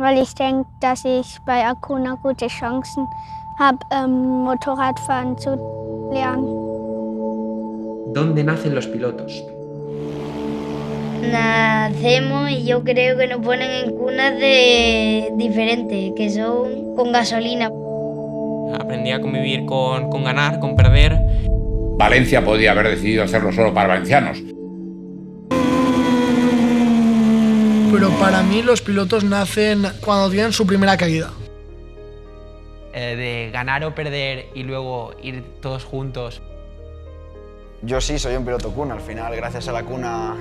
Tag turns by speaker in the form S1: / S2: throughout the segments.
S1: weil ich denke, dass ich bei Akuna gute Chancen habe, Motorradfahren zu lernen.
S2: ¿Dónde nacen los pilotos?
S3: Nacemos y yo creo que nos ponen en cunas diferentes, que son con gasolina.
S4: Aprendí a convivir con ganar, con perder.
S5: Valencia podía haber decidido hacerlo solo para valencianos.
S6: Pero para mí los pilotos nacen cuando tienen su primera caída.
S4: De ganar o perder y luego ir todos juntos.
S7: Yo sí soy un piloto cuna, al final gracias a la cuna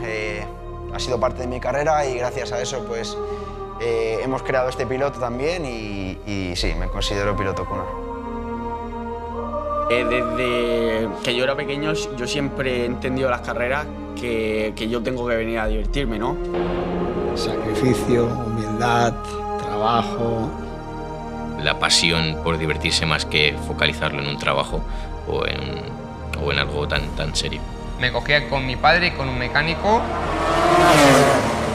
S7: ha sido parte de mi carrera y gracias a eso pues hemos creado este piloto también y sí, me considero piloto cuna.
S8: Desde que yo era pequeño yo siempre he entendido las carreras que yo tengo que venir a divertirme, ¿no?
S9: Sacrificio, humildad, trabajo.
S10: La pasión por divertirse más que focalizarlo en un trabajo o en algo tan serio.
S11: Me cogía con mi padre y con un mecánico.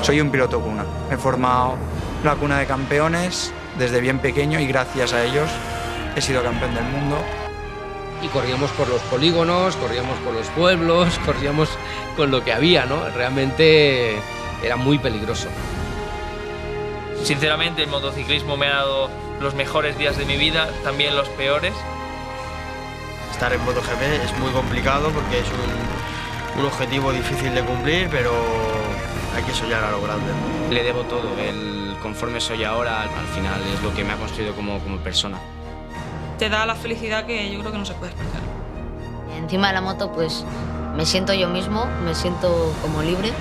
S12: Soy un piloto cuna. He formado la cuna de campeones desde bien pequeño y gracias a ellos he sido campeón del mundo.
S13: Y corríamos por los polígonos, corríamos por los pueblos, corríamos con lo que había, ¿no? Realmente era muy peligroso.
S14: Sinceramente, el motociclismo me ha dado los mejores días de mi vida, también los peores.
S15: Estar en MotoGP es muy complicado porque es un objetivo difícil de cumplir, pero hay que soñar a lo grande.
S16: Le debo todo, el conforme soy ahora, al final es lo que me ha construido como persona.
S17: Te da la felicidad que yo creo que no se puede explicar.
S18: Encima de la moto pues me siento yo mismo, me siento como libre.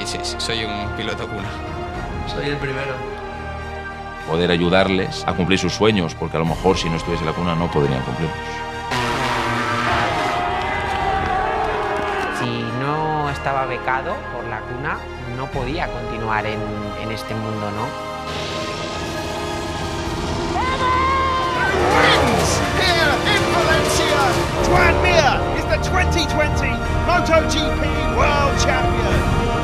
S11: Sí, soy un piloto cuna.
S6: Soy el primero.
S19: Poder ayudarles a cumplir sus sueños, porque a lo mejor si no estuviese la cuna no podrían cumplirlos.
S4: Si no estaba becado por la cuna, no podía continuar en este mundo, ¿no?
S20: Here in Valencia, Joan Mir is the 2020 MotoGP World Champion.